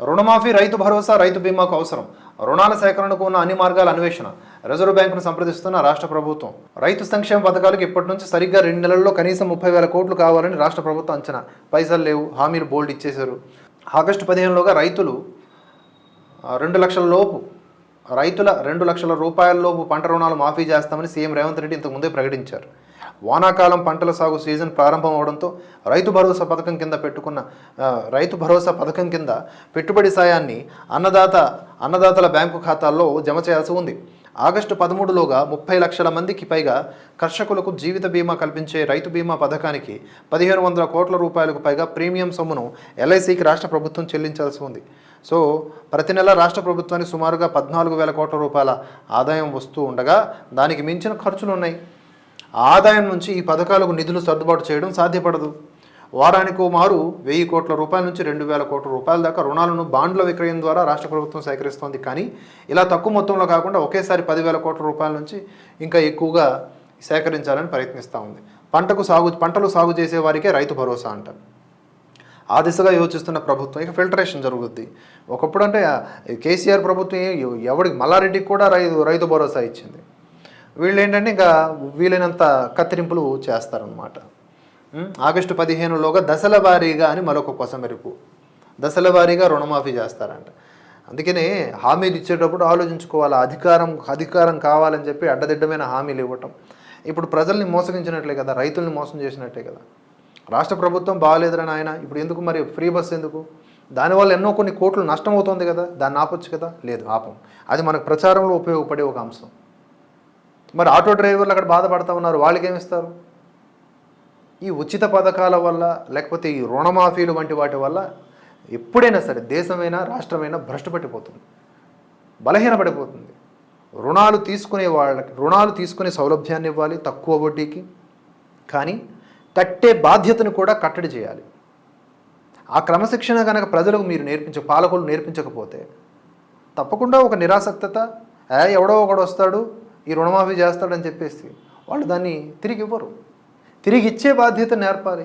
రుణమాఫీ, రైతు భరోసా, రైతు బీమాకు అవసరం. రుణాల సేకరణకు ఉన్న అన్ని మార్గాల అన్వేషణ. రిజర్వ్ బ్యాంకును సంప్రదిస్తున్న రాష్ట్ర ప్రభుత్వం. రైతు సంక్షేమ పథకాలకు ఇప్పటి నుంచి సరిగ్గా 2 నెలల్లో కనీసం 30,000 కోట్లు కావాలని రాష్ట్ర ప్రభుత్వం అంచనా. పైసలు లేవు, హామీలు బోల్డ్ ఇచ్చేశారు. ఆగస్టు 15లోగా రైతులు 2 లక్షల లోపు రైతుల 2 లక్షల రూపాయల లోపు పంట రుణాలు మాఫీ చేస్తామని సీఎం రేవంత్ రెడ్డి ఇంతకుముందే ప్రకటించారు. వానాకాలం పంటల సాగు సీజన్ ప్రారంభం అవడంతో రైతు భరోసా పథకం కింద పెట్టుబడి సాయాన్ని అన్నదాతల బ్యాంకు ఖాతాల్లో జమ చేయాల్సి ఉంది. ఆగస్టు 13లోగా 30 లక్షల మందికి పైగా కర్షకులకు జీవిత బీమా కల్పించే రైతు బీమా పథకానికి 1,500 కోట్ల రూపాయలకు పైగా ప్రీమియం సొమ్మును ఎల్ఐసికి రాష్ట్ర ప్రభుత్వం చెల్లించాల్సి ఉంది. సో ప్రతి నెల రాష్ట్ర ప్రభుత్వానికి సుమారుగా 14,000 కోట్ల రూపాయల ఆదాయం వస్తూ ఉండగా దానికి మించిన ఖర్చులు ఉన్నాయి. ఆదాయం నుంచి ఈ పథకాలకు నిధులు సర్దుబాటు చేయడం సాధ్యపడదు. వారానికి మారు 1,000 కోట్ల రూపాయల నుంచి 2,000 కోట్ల రూపాయల దాకా రుణాలను బాండ్ల విక్రయం ద్వారా రాష్ట్ర ప్రభుత్వం సేకరిస్తోంది. కానీ ఇలా తక్కువ మొత్తంలో కాకుండా ఒకేసారి 10,000 కోట్ల రూపాయల నుంచి ఇంకా ఎక్కువగా సేకరించాలని ప్రయత్నిస్తూ ఉంది. పంటలు సాగు చేసే వారికే రైతు భరోసా అంటారు. ఆ దిశగా యోచిస్తున్న ప్రభుత్వం ఇక ఫిల్టరేషన్ జరుగుద్ది. ఒకప్పుడు అంటే కేసీఆర్ ప్రభుత్వం ఎవరికి మల్లారెడ్డికి కూడా రైతు భరోసా ఇచ్చింది. వీళ్ళు ఏంటంటే ఇంకా వీలైనంత కత్తిరింపులు చేస్తారనమాట. ఆగస్టు 15లోగా దశల వారీగా అని మరొక కొసమెరుపు, దశల వారీగా రుణమాఫీ చేస్తారంట. అందుకనే హామీలు ఇచ్చేటప్పుడు ఆలోచించుకోవాలి. అధికారం కావాలని చెప్పి అడ్డదిడ్డమైన హామీలు ఇవ్వటం ఇప్పుడు ప్రజల్ని మోసగించినట్లే కదా, రైతుల్ని మోసం చేసినట్లే కదా. రాష్ట్ర ప్రభుత్వం బాగాలేదని ఆయన ఇప్పుడు ఎందుకు మరి ఫ్రీ బస్ ఎందుకు? దానివల్ల ఎన్నో కొన్ని కోట్లు నష్టం అవుతుంది కదా, దాన్ని ఆపొచ్చు కదా. లేదు, ఆపం. అది మనకు ప్రచారంలో ఉపయోగపడే ఒక అంశం. మరి ఆటో డ్రైవర్లు అక్కడ బాధపడతా ఉన్నారు, వాళ్ళకి ఏమిస్తారు? ఈ ఉచిత పథకాల వల్ల లేకపోతే ఈ రుణమాఫీలు వంటి వాటి వల్ల ఎప్పుడైనా సరే దేశమైనా రాష్ట్రమైనా భ్రష్టు పట్టిపోతుంది, బలహీనపడిపోతుంది. రుణాలు తీసుకునే సౌలభ్యాన్ని ఇవ్వాలి తక్కువ వడ్డీకి, కానీ కట్టే బాధ్యతను కూడా కట్టడి చేయాలి. ఆ క్రమశిక్షణ కనుక ప్రజలకు మీరు పాలకులు నేర్పించకపోతే తప్పకుండా ఒక నిరాసక్తత, ఎవడో ఒకడు వస్తాడు ఈ రుణమాఫీ చేస్తాడని చెప్పేసి వాళ్ళు దాన్ని తిరిగి ఇవ్వరు. తిరిగి ఇచ్చే బాధ్యత నేర్పాలి.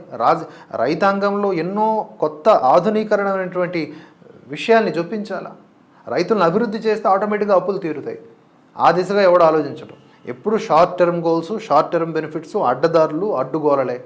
రైతాంగంలో ఎన్నో కొత్త ఆధునీకరణమైనటువంటి విషయాల్ని జొప్పించాలా. రైతులను అభివృద్ధి చేస్తే ఆటోమేటిక్గా అప్పులు తీరుతాయి. ఆ దిశగా ఎవడు ఆలోచించడం. ఎప్పుడు short term goals, short term benefits, అడ్డదారులు, అడ్డుగోరలే.